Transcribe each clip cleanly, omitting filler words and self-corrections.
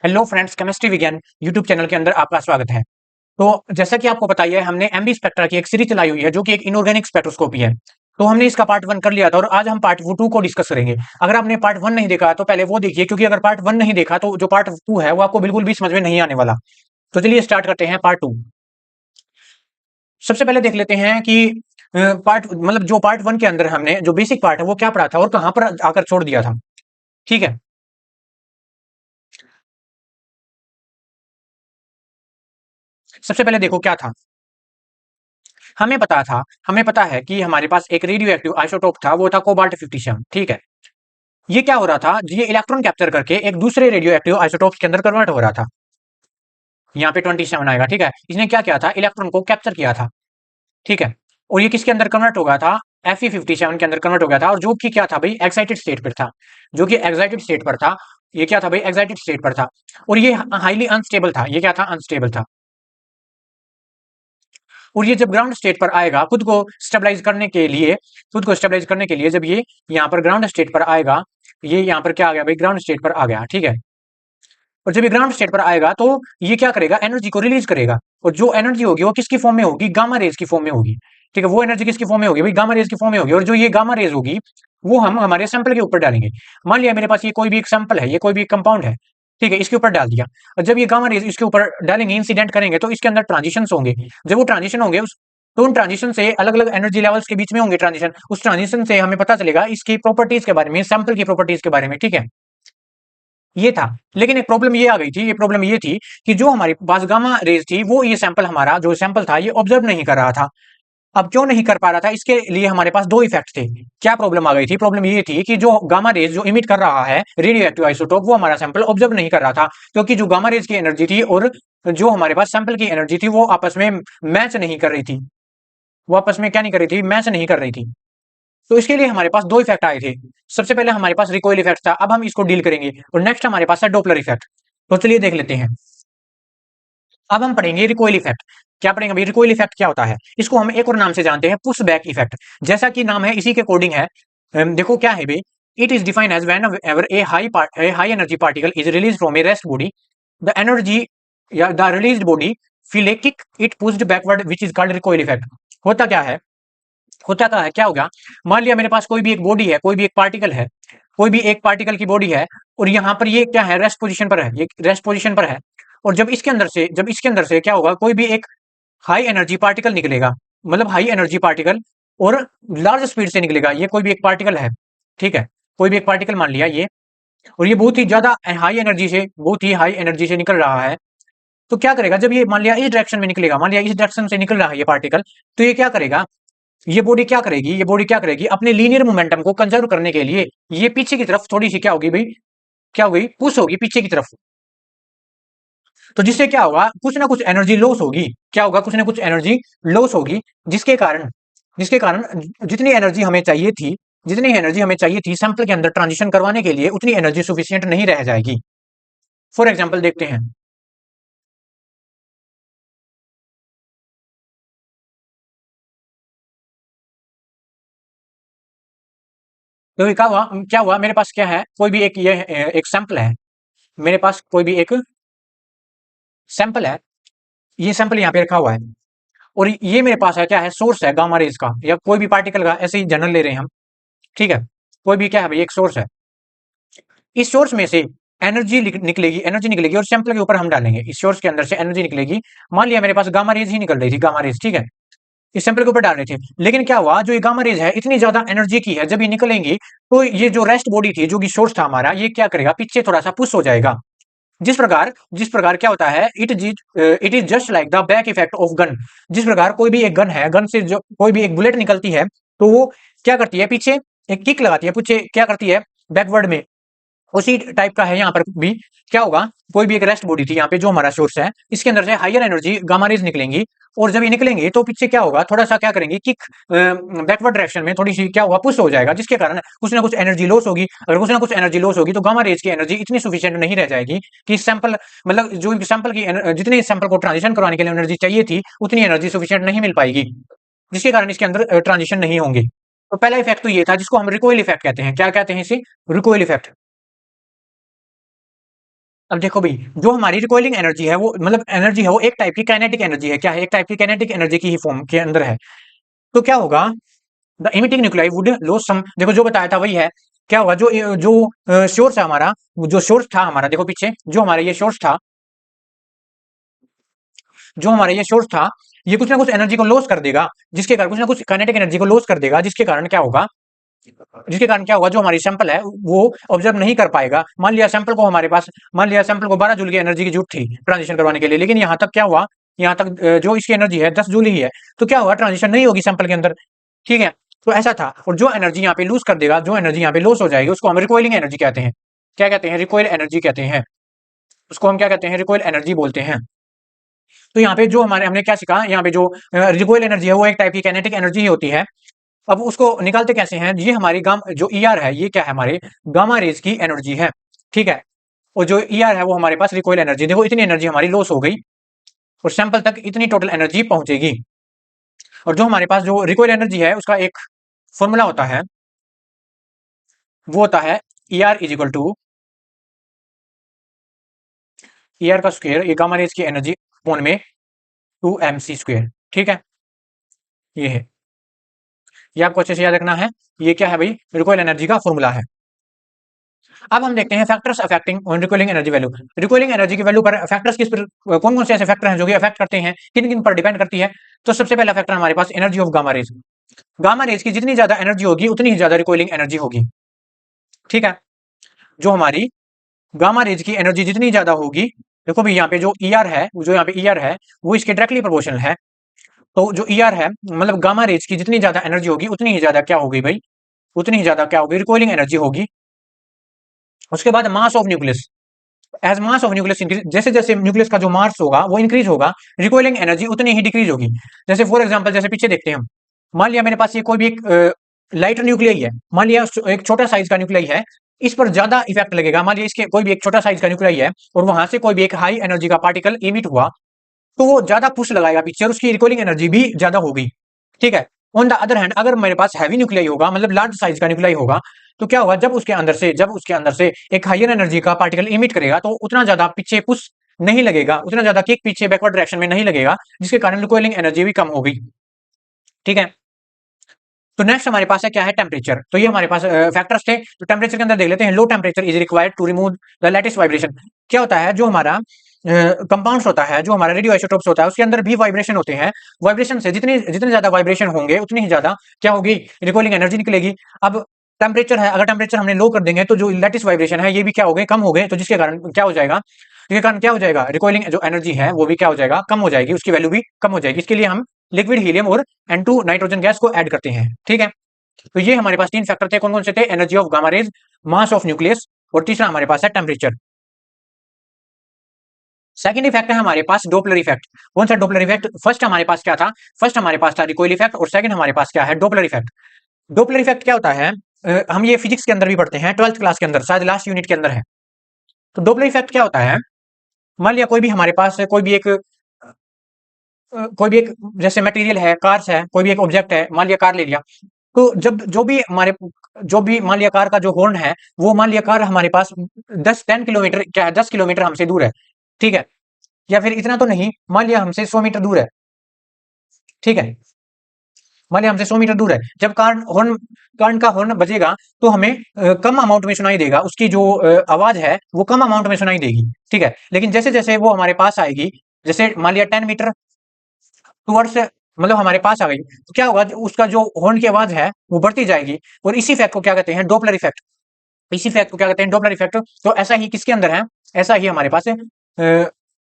Hello friends, chemistry विज्ञान YouTube channel के अंदर आपका स्वागत है। तो जैसा कि आपको पता ही है, हमने एमबी स्पेक्ट्रा की एक सीरीज चलाई हुई है जो कि एक इनऑर्गेनिक स्पेक्ट्रोस्कोपी है। तो हमने इसका पार्ट 1 कर लिया था और आज हम पार्ट 2 को डिस्कस करेंगे। अगर आपने पार्ट 1 नहीं देखा तो पहले वो देखिए, क्योंकि अगर पार्ट 1 नहीं देखा तो जो पार्ट 2 है वो आपको बिल्कुल भी समझ में नहीं आने वाला। तो चलिए स्टार्ट करते हैं पार्ट 2। सबसे पहले देख लेते हैं कि पार्ट मतलब जो पार्ट 1 के अंदर हमने जो बेसिक पार्ट है वो क्या पढ़ा था और कहां पर आकर छोड़ दिया था। ठीक है। सबसे पहले देखो क्या था। हमें पता है कि हमारे पास एक रेडियो एक्टिव आइसोटोप था, वो था कोबाल्ट 57। ठीक है। ये क्या हो रहा था, ये इलेक्ट्रॉन कैप्चर करके एक दूसरे रेडियो एक्टिव आइसोटोप के अंदर कन्वर्ट हो रहा था। यहाँ पे 27 आएगा। ठीक है। इसने क्या किया था, इलेक्ट्रॉन को कैप्चर किया था। ठीक है। और ये किसके अंदर कन्वर्ट हो गया था, Fe57 के अंदर कन्वर्ट हो गया था, और जो कि क्या था भाई, एक्साइटेड स्टेट पर था। जो कि एक्साइटेड स्टेट पर था। ये क्या था भाई, एक्साइटेड स्टेट पर था। और ये हाईली अनस्टेबल था। ये क्या था, अनस्टेबल था। और ये जब ग्राउंड स्टेट पर आएगा, खुद को स्टेबलाइज करने के लिए जब ये यहाँ पर ग्राउंड स्टेट पर आएगा, ये यहाँ पर क्या आ गया भाई, ग्राउंड स्टेट पर आ गया। ठीक है। और जब ये ग्राउंड स्टेट पर आएगा तो ये क्या करेगा, एनर्जी को रिलीज करेगा। और जो एनर्जी होगी वो किसकी फॉर्म में होगी, गामा रेज की फॉर्म में होगी। ठीक है। वो एनर्जी किसकी फॉर्म में होगी भाई, गामा रेज की फॉर्म में होगी। और जो ये गामा रेज होगी वो हम हमारे सैंपल के ऊपर डालेंगे। मान लिया मेरे पास ये कोई भी एक सैंपल है, ये कोई भी एक कंपाउंड है। ठीक है। इसके ऊपर डाल दिया, और जब ये गामा रेज इसके ऊपर डालेंगे, इंसिडेंट करेंगे, तो इसके अंदर ट्रांजिशन होंगे। जब वो ट्रांजिशन होंगे तो उन ट्रांजिशन से अलग अलग एनर्जी लेवल्स के बीच में होंगे ट्रांजिशन। उस ट्रांजिशन से हमें पता चलेगा इसकी प्रॉपर्टीज के बारे में, सैंपल की प्रॉपर्टीज के बारे में। ठीक है। ये था। लेकिन एक प्रॉब्लम ये आ गई थी, ये प्रॉब्लम ये थी कि जो हमारे पास गामा रेज थी वो ये सैंपल, हमारा जो सैंपल था ये ऑब्जर्व नहीं कर रहा था। अब क्यों नहीं कर पा रहा था, इसके लिए हमारे पास दो इफेक्ट थे। क्या प्रॉब्लम आ गई थी, प्रॉब्लम ये थी कि जो गामा रेज जो इमिट कर रहा है रेडियो एक्टिव आइसोटोप, वो हमारा सैंपल ऑब्जर्व नहीं कर रहा था। क्योंकि जो गामा रेज की एनर्जी थी और जो हमारे पास सैंपल की एनर्जी थी वो आपस में मैच नहीं कर रही थी। वो आपस में क्या नहीं कर रही थी, मैच नहीं कर रही थी। तो इसके लिए हमारे पास दो इफेक्ट आए थे। सबसे पहले हमारे पास रिकॉइल इफेक्ट था, अब हम इसको डील करेंगे। और नेक्स्ट हमारे पास है डॉपलर इफेक्ट। तो चलिए देख लेते हैं। अब हम पढ़ेंगे रिकॉइल इफेक्ट। क्या पढ़ेंगे भाई, रिकॉइल इफेक्ट क्या होता है। इसको हम एक और नाम से जानते हैं, पुश बैक इफेक्ट। जैसा कि नाम है इसी के अकॉर्डिंग है। देखो क्या है भाई, it is defined as whenever a high energy particle is release from a rest body, the energy या the released body feel a kick it pushed backward, which is called recoil effect. होता क्या है, क्या हो गया। मान लिया मेरे पास कोई भी एक बॉडी है, कोई भी एक पार्टिकल है, कोई भी एक पार्टिकल की बॉडी है। और यहाँ पर ये क्या है, रेस्ट पोजीशन पर है, ये रेस्ट पोजीशन पर है। और जब इसके अंदर से क्या होगा, कोई भी एक हाई एनर्जी पार्टिकल निकलेगा, मतलब हाई एनर्जी पार्टिकल, और लार्ज स्पीड से निकलेगा। ये कोई भी एक पार्टिकल है। ठीक है। कोई भी एक पार्टिकल मान लिया ये, और ये बहुत ही हाई एनर्जी से निकल रहा है। तो क्या करेगा, जब ये मान लिया इस डायरेक्शन में निकलेगा, मान लिया इस डायरेक्शन से निकल रहा है ये पार्टिकल, तो ये क्या करेगा, ये बॉडी क्या करेगी, अपने लीनियर मोमेंटम को कंजर्व करने के लिए ये पीछे की तरफ थोड़ी सी क्या होगी भाई, क्या होगी, पुश होगी पीछे की तरफ। तो जिससे क्या होगा, कुछ ना कुछ एनर्जी लॉस होगी। क्या होगा, कुछ ना कुछ एनर्जी लॉस होगी, जिसके कारण जितनी एनर्जी हमें चाहिए थी सैंपल के अंदर ट्रांजिशन करवाने के लिए, उतनी एनर्जी सुफिशियंट नहीं रह जाएगी। फॉर एग्जाम्पल देखते हैं। तो क्या हुआ, मेरे पास क्या है, कोई भी एक ये एक सैंपल है। मेरे पास कोई भी एक सैंपल है, ये सैंपल यहाँ पे रखा हुआ है। और ये मेरे पास है, क्या है, सोर्स है गामा रेज का, या कोई भी पार्टिकल का, ऐसे ही जनरल ले रहे हैं हम। ठीक है। कोई भी क्या है भाई, एक सोर्स है। इस सोर्स में से एनर्जी निकलेगी और सैंपल के ऊपर हम डालेंगे। इस सोर्स के अंदर से एनर्जी निकलेगी। मान लिया मेरे पास गामा रेज ही निकल रही थी, गामा रेज। ठीक है। इस सैंपल के ऊपर डाल रहे थे, लेकिन क्या हुआ, जो ये गामा रेज है इतनी ज्यादा एनर्जी की है, जब ये निकलेंगी तो ये जो रेस्ट बॉडी थी, जो कि सोर्स था हमारा, ये क्या करेगा, पीछे थोड़ा सा पुश हो जाएगा। जिस प्रकार क्या होता है, it is just like the back effect of gun. जिस प्रकार कोई भी एक गन है, गन से जो कोई भी एक बुलेट निकलती है, तो वो क्या करती है, पीछे एक किक लगाती है, पीछे क्या करती है, बैकवर्ड में। उसी टाइप का है यहाँ पर भी। क्या होगा, कोई भी एक रेस्ट बॉडी थी यहाँ पे, जो हमारा सोर्स है, इसके अंदर से हायर एनर्जी गामा रेज निकलेंगी। और जब ये निकलेंगे तो पीछे क्या होगा, थोड़ा सा क्या करेंगे, किक बैकवर्ड डायरेक्शन में थोड़ी सी क्या होगा, पुश हो जाएगा, जिसके कारण कुछ ना कुछ एनर्जी लॉस होगी। अगर कुछ ना कुछ एनर्जी लॉस होगी तो गामा रेज की एनर्जी इतनी सुफिशियंट नहीं रह जाएगी कि सैंपल, मतलब जो सैंपल की जितने सैंपल को ट्रांजिशन करवाने के लिए एनर्जी चाहिए थी, उतनी एनर्जी सुफिशियंट नहीं मिल पाएगी, जिसके कारण इसके अंदर ट्रांजिशन नहीं होंगे। तो पहला इफेक्ट तो ये था, जिसको हम रिकॉइल इफेक्ट कहते हैं। क्या कहते हैं इसे, रिकॉइल इफेक्ट। अब देखो भाई, जो हमारी रिकॉइलिंग एनर्जी है वो मतलब एनर्जी है वो एक टाइप की काइनेटिक एनर्जी है। क्या है? एक टाइप की काइनेटिक एनर्जी की ही फॉर्म के अंदर है। तो क्या होगा, the emitting nuclei would loss some, देखो जो बताया था वही है। क्या होगा, जो जो सोर्स है हमारा, जो सोर्स था हमारा, देखो पीछे जो हमारा ये सोर्स था, जो हमारा ये सोर्स था, ये कुछ ना कुछ एनर्जी को लॉस कर देगा, जिसके कारण कुछ ना कुछ काइनेटिक एनर्जी को लॉस कर देगा, जिसके कारण क्या होगा, जो हमारी सैंपल है वो ऑब्जर्व नहीं कर पाएगा। मान लिया सैंपल को हमारे पास, मान लिया सैंपल को 12 जूल की एनर्जी की जरूरत थी ट्रांजिशन करवाने के लिए, लेकिन यहाँ तक क्या हुआ, यहाँ तक जो इसकी एनर्जी है 10 जूल ही है। तो क्या हुआ, ट्रांजिशन नहीं होगी सैंपल के अंदर। ठीक है, तो ऐसा था। और जो एनर्जी यहाँ पे लूज कर देगा, जो एनर्जी यहाँ पे लॉस हो जाएगी, उसको हम रिकॉइलिंग एनर्जी कहते हैं। क्या कहते हैं? रिकॉइल एनर्जी कहते हैं। उसको हम क्या कहते हैं? रिकॉइल एनर्जी बोलते हैं। तो यहाँ पे जो हमारे हमने क्या सीखा, यहाँ पे जो रिकॉइल एनर्जी है वो एक टाइप की काइनेटिक एनर्जी ही होती है। अब उसको निकालते कैसे हैं? ये हमारी गाम जो ईआर है, ये क्या है, हमारे गामा रेज की एनर्जी है। ठीक है, और जो ईआर है वो हमारे पास रिकॉइल एनर्जी, देखो इतनी एनर्जी हमारी लॉस हो गई और सैंपल तक इतनी टोटल एनर्जी पहुंचेगी। और जो हमारे पास जो रिकॉइल एनर्जी है उसका एक फॉर्मूला होता है, वो होता है E R is equal to E R का स्क्वायर, ये गामा रेज की एनर्जी अपॉन में 2 mc²। ठीक है, ये है, ये आपको अच्छे से याद रखना है। ये क्या है भाई? रिकॉइल एनर्जी का फॉर्मूला है। अब हम देखते हैं factors affecting recoiling energy value. Recoiling energy की वैल्यू पर फैक्टर्स किस पर, कौन कौन से ऐसे फैक्टर हैं जो कि अफेक्ट करते हैं, किन किन पर डिपेंड करती है? तो सबसे पहला फैक्टर हमारे पास energy of gamma rays. Gamma rays की जितनी ज्यादा एनर्जी होगी उतनी ही ज्यादा रिकॉइलिंग एनर्जी होगी। ठीक है, जो हमारी गामा रेज की एनर्जी जितनी ज्यादा होगी, देखो भाई यहाँ पे जो ई आर है, जो यहाँ पे ई आर है वो इसके डायरेक्टली प्रोपोर्शनल है। तो जो ई आर है मतलब गामा रेज की जितनी ज्यादा एनर्जी होगी उतनी ही ज्यादा क्या होगी भाई, उतनी ही ज्यादा क्या होगी, रिकॉइलिंग एनर्जी होगी। उसके बाद mass of nucleus, as mass of nucleus increase, जैसे जैसे न्यूक्लियस का जो मास होगा वो इंक्रीज होगा, रिकॉइलिंग एनर्जी उतनी ही डिक्रीज होगी। जैसे फॉर एग्जांपल, जैसे पीछे देखते हैं हम, मान लिया मेरे पास ये कोई भी एक लाइटर न्यूक्लियाई है, मान लिया एक छोटा साइज का न्यूक्लियाई है, इस पर ज्यादा इफेक्ट लगेगा। मान लिया इसके कोई भी एक छोटा साइज का न्यूक्लियाई है और वहां से कोई भी एक हाई एनर्जी का पार्टिकल इमिट हुआ, तो वो ज्यादा पुश लगाएगा पीछे और उसकी रिकॉइलिंग एनर्जी भी ज्यादा होगी। ठीक है, ऑन द अदर हैंड अगर मेरे पास हैवी न्यूक्लियाई होगा, मतलब लार्ज साइज का न्यूक्लियाई होगा, तो क्या होगा, जब उसके अंदर से एक हायर एनर्जी का पार्टिकल इमिट करेगा तो उतना ज्यादा पीछे पुश नहीं लगेगा, उतना ज्यादा किक पीछे बैकवर्ड डायरेक्शन में नहीं लगेगा, जिसके कारण रिकॉइलिंग एनर्जी भी कम होगी। ठीक है, तो नेक्स्ट हमारे पास है क्या है, टेम्परेचर। तो ये हमारे पास फैक्टर्स थे। तो टेम्परेचर के अंदर देख लेते हैं, low temperature is required to remove the latest vibration. क्या होता है, जो हमारा कंपाउंड्स होता है, जो हमारा रेडियो आइसोटोप्स होता है, उसके अंदर भी वाइब्रेशन होते हैं। वाइब्रेशन से जितनी जितने ज्यादा वाइब्रेशन होंगे उतनी ही ज्यादा क्या होगी, रिकॉइलिंग एनर्जी निकलेगी। अब टेम्परेचर है, अगर टेम्परेचर हमने लो कर देंगे तो जो लेटेस्ट वाइब्रेशन है ये भी क्या हो गए, कम हो गए, तो जिसके कारण क्या हो जाएगा, जिसके कारण क्या हो जाएगा, रिकॉइलिंग जो एनर्जी है वो भी क्या हो जाएगा, कम हो जाएगी, उसकी वैल्यू भी कम हो जाएगी। इसके लिए हम लिक्विड हीलियम और N2 नाइट्रोजन गैस को ऐड करते हैं। ठीक है, तो ये हमारे पास तीन फैक्टर थे, कौन कौन से थे, energy of gamma raise, mass of nucleus, और तीसरा हमारे पास है टेम्परेचर। सेकंड इफेक्ट है हमारे पास डोपलर इफेक्ट। कौन सा डोपलर इफेक्ट? फर्स्ट हमारे पास क्या था, फर्स्ट हमारे पास था रिकॉइल इफेक्ट, और सेकंड हमारे पास क्या है, डोपलर इफेक्ट। डोपलर इफेक्ट क्या होता है, हम ये फिजिक्स के अंदर भी पढ़ते हैं, 12th क्लास के अंदर, शायद लास्ट यूनिट के अंदर है। तो डोपलर इफेक्ट क्या होता है, मान लिया कोई भी हमारे पास कोई भी एक जैसे मटेरियल है, कार्स है, कोई भी एक ऑब्जेक्ट है, मान लिया कार ले लिया। तो जब जो भी मान लिया कार का जो हॉर्न है, वो मान लिया कार हमारे पास 10 किलोमीटर, क्या है, 10 किलोमीटर हमसे दूर है। ठीक है, या फिर इतना तो नहीं, मान लिया हमसे 100 मीटर दूर है। ठीक है, मान लिया हमसे 100 मीटर दूर है, जब कार का हॉर्न बजेगा तो हमें कम अमाउंट में सुनाई देगा, उसकी जो आवाज है वो कम अमाउंट में सुनाई देगी। ठीक है, लेकिन जैसे जैसे वो हमारे पास आएगी, जैसे मान लिया 10 मीटर टूवर्ड्स, मतलब हमारे पास आ गई, तो क्या होगा, उसका जो हॉर्न की आवाज है वो बढ़ती जाएगी। और इसी इफेक्ट को क्या कहते हैं, डोपलर इफेक्ट। इसी इफेक्ट को क्या कहते हैं, डोपलर इफेक्ट। तो ऐसा ही किसके अंदर है, ऐसा ही हमारे पास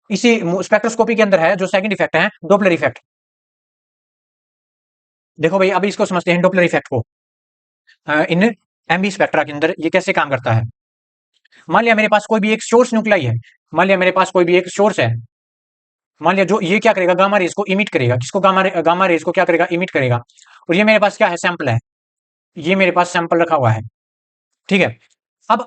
इसी स्पेक्ट्रोस्कोपी के अंदर है, जो सेकंड इफेक्ट है, डोपलर इफेक्ट। देखो भाई, अभी इसको समझते हैं डोपलर इफेक्ट को। इन एमबी स्पेक्ट्रा के अंदर ये कैसे काम करता है। मान लिया मेरे पास कोई भी एक सोर्स न्यूक्लाई है, मान लिया मेरे पास कोई भी एक सोर्स है, मान लिया जो ये क्या करेगा, गामा रेज को इमिट करेगा, किसको, गामा रेज को क्या करेगा, इमिट करेगा। और ये मेरे पास क्या है, सैंपल है, ये मेरे पास सैंपल रखा हुआ है। ठीक है, अब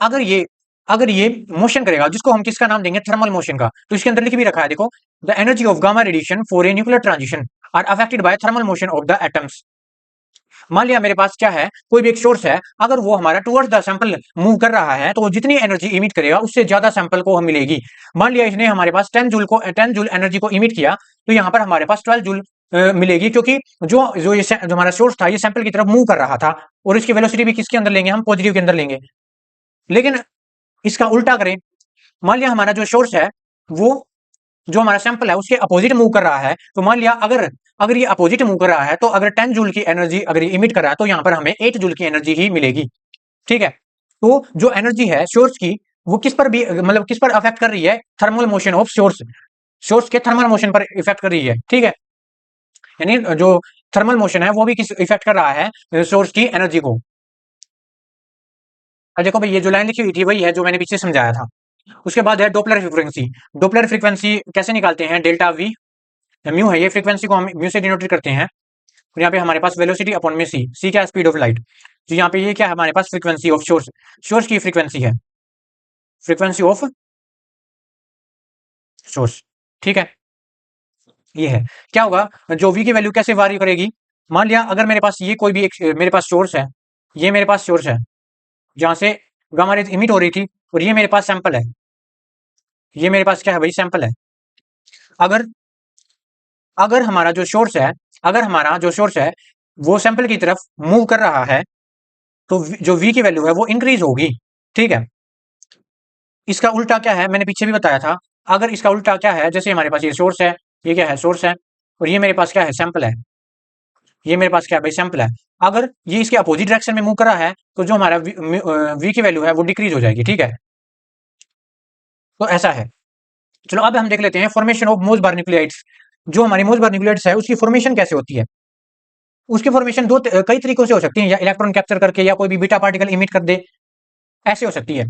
अगर ये मोशन करेगा, जिसको हम किसका नाम देंगे, थर्मल मोशन का, तो इसके अंदर लिख भी रखा है, देखो, the energy of gamma radiation for a nuclear transition are affected by thermal motion of the atoms. मान लिया मेरे पास क्या है, कोई भी एक सोर्स है, अगर वो हमारा टुवर्ड्स द सैंपल मूव कर रहा है, तो वो जितनी एनर्जी इमिट करेगा उससे ज्यादा सैंपल को हम मिलेगी। मान लिया इसने हमारे पास 10 जूल एनर्जी को इमिट किया, तो यहाँ पर हमारे पास 12 जूल मिलेगी, क्योंकि जो हमारा सोर्स था ये सैंपल की तरफ मूव कर रहा था, और इसकी वेलोसिटी भी किसके अंदर लेंगे हम, पॉजिटिव के अंदर लेंगे। लेकिन इसका उल्टा करें, मान लिया हमारा जो सोर्स है वो जो हमारा सैंपल है उसके अपोजिट मूव कर रहा है, तो मान लिया अगर अगर ये अपोजिट मूव कर रहा है, तो अगर 10 जूल की एनर्जी अगर ये इमिट कर रहा है, तो यहाँ पर हमें 8 जूल की एनर्जी ही मिलेगी। ठीक है, तो जो एनर्जी है सोर्स की, वो किस पर भी मतलब किस पर अफेक्ट कर रही है, thermal motion of source, source के थर्मल मोशन पर इफेक्ट कर रही है। ठीक है, यानी जो थर्मल मोशन है वो भी किस इफेक्ट कर रहा है, सोर्स की एनर्जी को। अब देखो भाई, ये जो लाइन लिखी हुई थी वही है जो मैंने पीछे समझाया था। उसके बाद है डॉपलर फ्रीक्वेंसी। डॉपलर फ्रीक्वेंसी कैसे निकालते हैं, डेल्टा वी म्यू है, ये फ्रीक्वेंसी को हम म्यू से डिनोट करते हैं, और यहाँ पे हमारे पास वेलोसिटी अपॉन में सी, सी क्या स्पीड ऑफ लाइट। तो यहाँ पे ये क्या है, हमारे पास फ्रीक्वेंसी ऑफ सोर्स, सोर्स की फ्रीक्वेंसी है, फ्रीक्वेंसी ऑफ सोर्स। ठीक है, ये है। क्या होगा, जो वी की वैल्यू कैसे वारी करेगी, मान लिया अगर मेरे पास ये कोई भी एक मेरे पास सोर्स है, ये मेरे पास सोर्स है जहां से गामा रेज इमिट हो रही थी, और ये मेरे पास सैंपल है, ये मेरे पास क्या है भाई, सैंपल है। अगर अगर हमारा जो सोर्स है, अगर हमारा जो सोर्स है वो सैंपल की तरफ मूव कर रहा है, तो जो v की वैल्यू है वो इंक्रीज होगी। ठीक है, इसका उल्टा क्या है, मैंने पीछे भी बताया था, अगर इसका उल्टा क्या है, जैसे हमारे पास ये सोर्स है, ये क्या है, सोर्स है, और ये मेरे पास क्या है, सैंपल है, ये मेरे पास क्या है भाई, सैंपल है। अगर ये इसके अपोजिट डायरेक्शन में मूव कर रहा है, तो जो हमारा v की वैल्यू है वो डिक्रीज हो जाएगी। ठीक है, तो ऐसा है। चलो अब हम देख लेते हैं फॉर्मेशन ऑफ मोसबार न्यूक्लियाइड्स। जो हमारी मोसबार न्यूक्लियाइड्स है उसकी फॉर्मेशन कैसे होती है। उसकी फॉर्मेशन कई तरीकों से हो सकती है, या इलेक्ट्रॉन कैप्चर करके, या कोई भी बीटा पार्टिकल इमिट कर दे, ऐसे हो सकती है।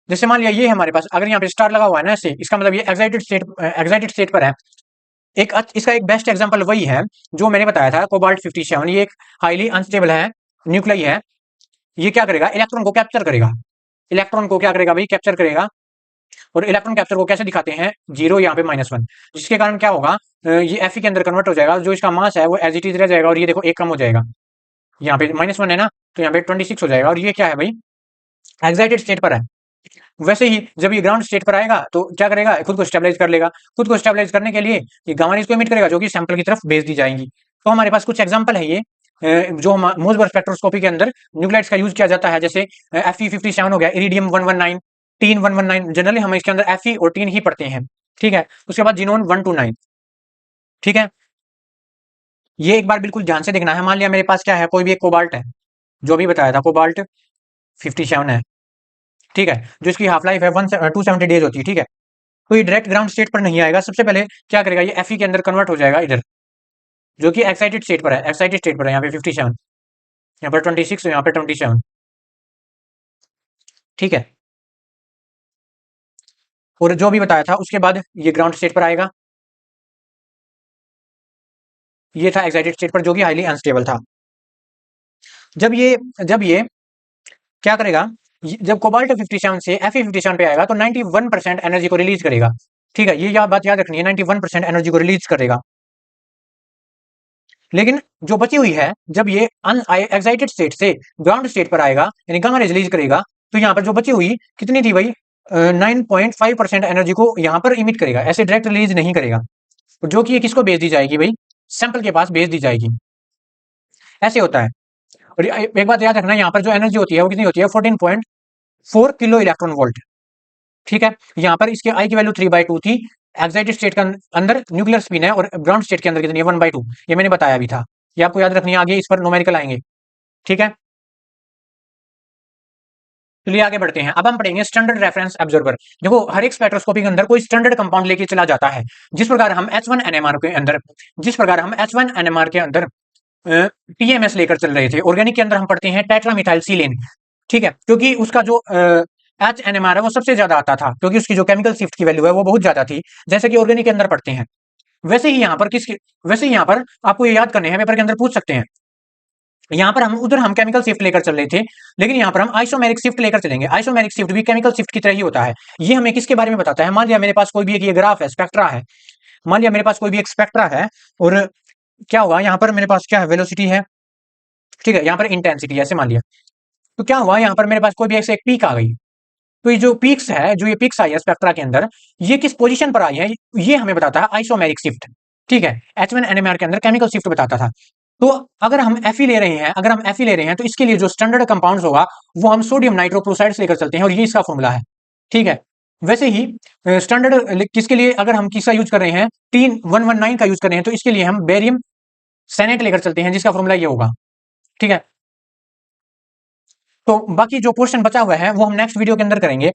जैसे मान लिया ये हमारे पास अगर यहाँ पे स्टार लगा हुआ है ना ऐसे, इसका मतलब ये एक्साइटेड स्टेट पर है। इसका एक बेस्ट एग्जांपल वही है जो मैंने बताया था, कोबाल्ट 57। ये एक हाईली अनस्टेबल है, न्यूक्लियाई है। ये क्या करेगा, इलेक्ट्रॉन को कैप्चर करेगा, इलेक्ट्रॉन को क्या करेगा भाई, कैप्चर करेगा। और इलेक्ट्रॉन कैप्चर को कैसे दिखाते हैं, 0 यहाँ पे -1, जिसके कारण क्या होगा, ये Fe के अंदर कन्वर्ट हो जाएगा, जो इसका मास है वो एज इट इज रह जाएगा, और ये देखो एक कम हो जाएगा, यहाँ पे -1 है ना, तो यहाँ पे 26 हो जाएगा, और ये क्या है भाई, एक्साइटेड स्टेट पर है। वैसे ही जब ये ग्राउंड स्टेट पर आएगा तो क्या करेगा, खुद को स्टेबलाइज कर लेगा। खुद को स्टेबलाइज करने के लिए ये गामा रेज को इमिट करेगा, जो कि सैंपल की तरफ भेज दी जाएंगी। तो हमारे पास कुछ एग्जांपल है ये, जो मोसबार स्पेक्ट्रोस्कोपी के अंदर न्यूक्लाइड्स का यूज किया जाता है। जैसे Fe57 हो गया, इरिडियम 119, टीन 119, जनरली हम इसके अंदर Fe और टीन ही पढ़ते हैं। ठीक है, उसके बाद जिनोन 129। ठीक है, ये एक बार बिल्कुल ध्यान से देखना है। मान लिया मेरे पास क्या है, कोई भी एक कोबाल्ट है, जो अभी बताया था कोबाल्ट 57 है। ठीक है, जो इसकी हाफ लाइफ है 270 डेज होती है। ठीक है, तो ये डायरेक्ट ग्राउंड स्टेट पर नहीं आएगा, सबसे पहले क्या करेगा, ये Fe के अंदर कन्वर्ट हो जाएगा इधर, जो कि एक्साइटेड स्टेट पर है, एक्साइटेड स्टेट पर है, यहाँ पे 57, यहाँ पर 26, यहाँ पे 27। ठीक है, और जो भी बताया था उसके बाद ये ग्राउंड स्टेट पर आएगा। ये था एक्साइटेड स्टेट पर, जो कि हाईली अनस्टेबल था। जब ये क्या करेगा, जब कोबाल्ट 57 से Fe57 पे आएगा तो 91% एनर्जी को रिलीज करेगा। ठीक है, ये बात याद रखनी है, 91% एनर्जी को रिलीज करेगा। लेकिन जो बची हुई है, जब ये एक्साइटेड स्टेट से ग्राउंड स्टेट पर आएगा, यानी गामा रेज रिलीज करेगा, तो यहाँ पर जो बची हुई कितनी थी भाई, 9.5% एनर्जी को यहाँ पर इमिट करेगा, ऐसे डायरेक्ट रिलीज नहीं करेगा, जो कि ये किसको भेज दी जाएगी भाई, सैंपल के पास भेज दी जाएगी। ऐसे होता है। और एक बात याद रखना, यहाँ पर जो एनर्जी होती है वो कितनी होती है, 14.4 किलो इलेक्ट्रॉन वोल्ट। ठीक है, यहाँ पर इसके आई की वैल्यू 3/2 थी। एक्साइटेड स्टेट के अंदर न्यूक्लियर स्पिन है, और ग्राउंड स्टेट के अंदर कितनी है, 1/2। ये मैंने बताया भी था, ये आपको याद रखनी है, आगे इस पर न्यूमेरिकल आएंगे। ठीक है, चलिए आगे बढ़ते हैं। अब हम पढ़ेंगे स्टैंडर्ड रेफरेंस ऑब्जर्वर। देखो, हर एक स्पेक्ट्रोस्कोपी के अंदर कोई स्टैंडर्ड कंपाउंड लेके चला जाता है। जिस प्रकार हम H1NMR के अंदर जिस प्रकार हम H1NMR के अंदर TMS लेकर चल रहे थे, ऑर्गेनिक के अंदर हम पढ़ते हैं टेट्रामिथाइल सीलेन। ठीक है, क्योंकि उसका जो HNMR है वो सबसे ज्यादा आता था, क्योंकि उसकी जो केमिकल शिफ्ट की वैल्यू है वो बहुत ज्यादा थी, जैसे कि ऑर्गेनिक के अंदर पढ़ते हैं। वैसे ही यहाँ पर आपको ये याद करने हैं, पेपर के अंदर पूछ सकते हैं। यहाँ पर हम केमिकल शिफ्ट लेकर चल रहे थे, लेकिन यहाँ पर हम आइसोमेरिक शिफ्ट लेकर चलेंगे। आइसोमेरिक शिफ्ट भी केमिकल शिफ्ट की तरह ही होता है। ये हमें किसके बारे में बताता है, मान लिया मेरे पास कोई भी एक ये ग्राफ है, स्पेक्ट्रा है, मान लिया मेरे पास कोई भी एक स्पेक्ट्रा है, और क्या होगा, यहाँ पर मेरे पास क्या है, वेलोसिटी है, ठीक है, यहाँ पर इंटेंसिटी ऐसे मान लिया। तो क्या हुआ, यहाँ पर मेरे पास कोई भी ऐसे एक पीक आ गई। तो ये जो पीक्स है, जो ये पीक्स आई है स्पेक्ट्रा के अंदर, ये किस पोजीशन पर आई है, ये हमें बताता है आइसोमेरिक शिफ्ट। ठीक है, H1 NMR के अंदर केमिकल शिफ्ट बताता था। तो अगर हम Fe ले रहे हैं, तो इसके लिए जो स्टैंडर्ड कंपाउंड्स होगा वो हम सोडियम नाइट्रोक्लोराइड से लेकर चलते हैं, और ये इसका फॉर्मूला है। ठीक है, वैसे ही स्टैंडर्ड किसके लिए, अगर हम किसका यूज कर रहे हैं, 119 का यूज कर रहे हैं, तो इसके लिए हम बेरियम सेनेट लेकर चलते हैं, जिसका फॉर्मूला ये होगा। ठीक है, तो बाकी जो क्वेश्चन बचा हुआ है वो हम नेक्स्ट वीडियो के अंदर करेंगे।